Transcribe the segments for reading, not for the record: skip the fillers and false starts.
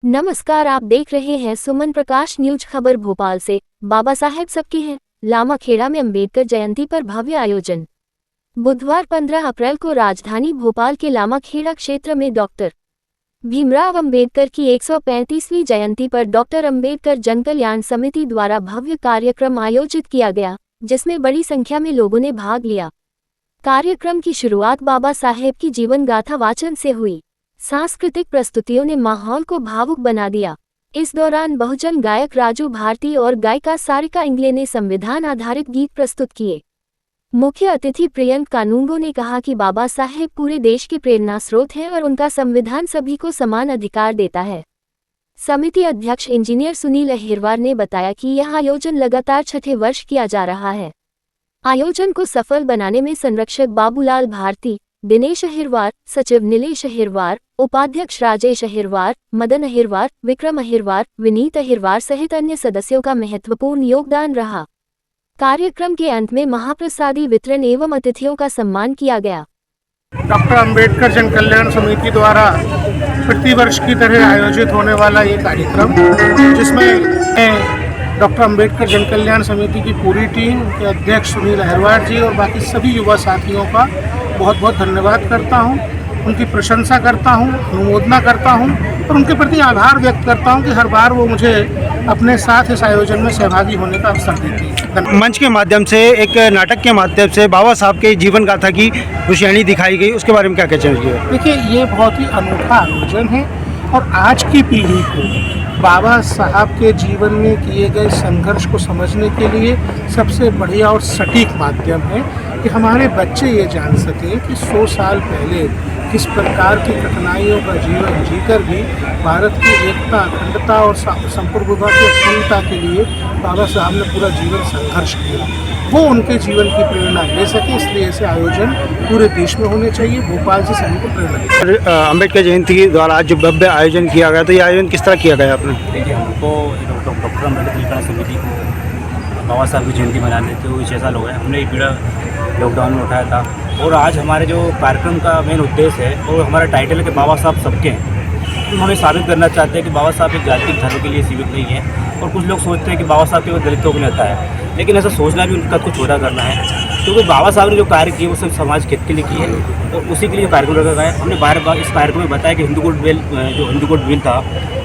नमस्कार, आप देख रहे हैं सुमन प्रकाश न्यूज। खबर भोपाल से। बाबा साहेब सबके हैं। लामाखेड़ा में अंबेडकर जयंती पर भव्य आयोजन। बुधवार 15 अप्रैल को राजधानी भोपाल के लामाखेड़ा क्षेत्र में डॉक्टर भीमराव अंबेडकर की 135वीं जयंती पर डॉक्टर अंबेडकर जनकल्याण समिति द्वारा भव्य कार्यक्रम आयोजित किया गया, जिसमें बड़ी संख्या में लोगों ने भाग लिया। कार्यक्रम की शुरुआत बाबा साहेब की जीवन गाथा वाचन से हुई। सांस्कृतिक प्रस्तुतियों ने माहौल को भावुक बना दिया। इस दौरान बहुजन गायक राजू भारती और गायिका सारिका इंगले ने संविधान आधारित गीत प्रस्तुत किए। मुख्य अतिथि प्रियंक कानूंगो ने कहा कि बाबा साहेब पूरे देश के प्रेरणा स्रोत हैं और उनका संविधान सभी को समान अधिकार देता है। समिति अध्यक्ष इंजीनियर सुनील अहिरवार ने बताया कि यह आयोजन लगातार 6ठे वर्ष किया जा रहा है। आयोजन को सफल बनाने में संरक्षक बाबूलाल भारती, दिनेश अहिरवार, सचिव नीलेश अहिरवार, उपाध्यक्ष राजेश अहिरवार, मदन अहिरवार, विक्रम अहिरवार, विनीत अहिरवार सहित अन्य सदस्यों का महत्वपूर्ण योगदान रहा। कार्यक्रम के अंत में महाप्रसादी वितरण एवं अतिथियों का सम्मान किया गया। डॉक्टर अंबेडकर जन कल्याण समिति द्वारा प्रतिवर्ष की तरह आयोजित होने वाला ये कार्यक्रम, जिसमें डॉक्टर अंबेडकर जन कल्याण समिति की पूरी टीम के अध्यक्ष सुनील अहिरवार जी और बाकी सभी युवा साथियों का बहुत बहुत धन्यवाद करता हूं, उनकी प्रशंसा करता हूं, अनुमोदना करता हूं और उनके प्रति आभार व्यक्त करता हूं कि हर बार वो मुझे अपने साथ इस आयोजन में सहभागी होने का अवसर देती है। मंच के माध्यम से, एक नाटक के माध्यम से बाबा साहब के जीवन गाथा की रोशनी दिखाई गई, उसके बारे में क्या कहना चाहिए? देखिए, ये बहुत ही अनोखा आयोजन है और आज की पीढ़ी को बाबा साहब के जीवन में किए गए संघर्ष को समझने के लिए सबसे बढ़िया और सटीक माध्यम है कि हमारे बच्चे ये जान सकें कि 100 साल पहले किस प्रकार की कठिनाइयों का जीवन जीकर भी भारत की एकता, अखंडता और संप्रभुता की अखंडता के लिए बाबा साहब ने पूरा जीवन संघर्ष किया। वो उनके जीवन की प्रेरणा ले सके, इसलिए ऐसे आयोजन पूरे देश में होने चाहिए। भोपाल से सभी को प्रेरणा मिले। अंबेडकर जयंती के द्वारा आज जो भव्य आयोजन किया गया, तो ये आयोजन किस तरह किया गया आपने? देखिए, हमको डॉक्टर अंबेडकर जन समिति को बाबा साहब की जयंती मनाने थे 6 साल हो गए। हमने ये पीड़ा लॉकडाउन में उठाया था और आज हमारे जो कार्यक्रम का मेन उद्देश्य है और हमारा टाइटल है कि बाबा साहब सबके हैं। तो हमें साबित करना चाहते हैं कि बाबा साहब एक जाति धर्म के लिए सीमित नहीं है। और कुछ लोग सोचते हैं कि बाबा साहब केवल दलितों को नेता है, लेकिन ऐसा सोचना भी उनका कुछ छोटा करना है, क्योंकि बाबा साहब ने जो कार्य किए वो सब समाज के लिए किए और उसी के लिए कार्यक्रम रखा गया है। हमने बार बार इस कार्यक्रम में बताया कि हिंदू कोड बिल था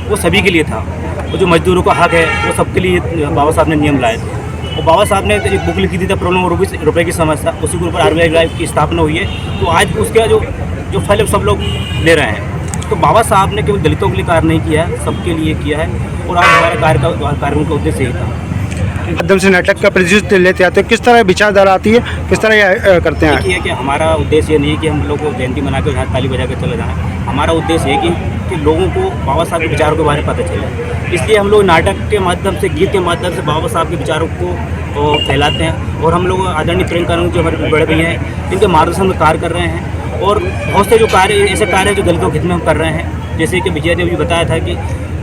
वो सभी के लिए था, और जो मजदूरों का हक है वो सबके लिए बाबा साहब ने नियम लाए थे। और बाबा साहब ने एक बुक लिखी थी था प्रॉब्लम रुपये की समस्या, उसी के ऊपर RBI की स्थापना हुई है। तो आज उसका जो फल सब लोग ले रहे हैं। तो बाबा साहब ने केवल दलितों के लिए कार्य नहीं किया है, सबके लिए किया है और आज हमारे कार्यक्रम का उद्देश्य यही था। माध्यम से नाटक का प्रदर्शन लेते आते हैं, किस तरह विचारधारा आती है, किस तरह ये करते हैं? देखिए कि हमारा उद्देश्य ये नहीं है कि हम लोग को जयंती मना कर ताली बजा कर चले जाएँ। हमारा उद्देश्य है कि लोगों को बाबा साहब के विचारों के बारे में पता चले। इसलिए हम लोग नाटक के माध्यम से, गीत के माध्यम से बाबा साहब के विचारों को फैलाते हैं। और हम लोग आदरणीय प्रियंक कानूंगो जो हमारे बड़े भैया हैं, इनके मार्गदर्शन में कार्य कर रहे हैं। और बहुत से जो कार्य ऐसे कार्य हैं जो दलितों के हित में हम कर रहे हैं। जैसे कि विजय ने भी बताया था कि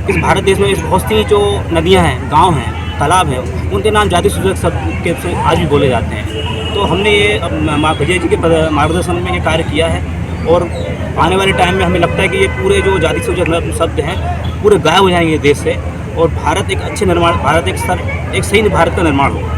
इस भारत देश में बहुत सी जो नदियाँ हैं, गाँव हैं, तालाब है, उनके नाम जाति सूचक शब्द के से आज भी बोले जाते हैं। तो हमने ये विजय जी के मार्गदर्शन में ये कार्य किया है और आने वाले टाइम में हमें लगता है कि ये पूरे जो जाति सूचक शब्द हैं पूरे गायब हो जाएंगे देश से और भारत एक अच्छे निर्माण, भारत एक सही भारत का निर्माण होगा।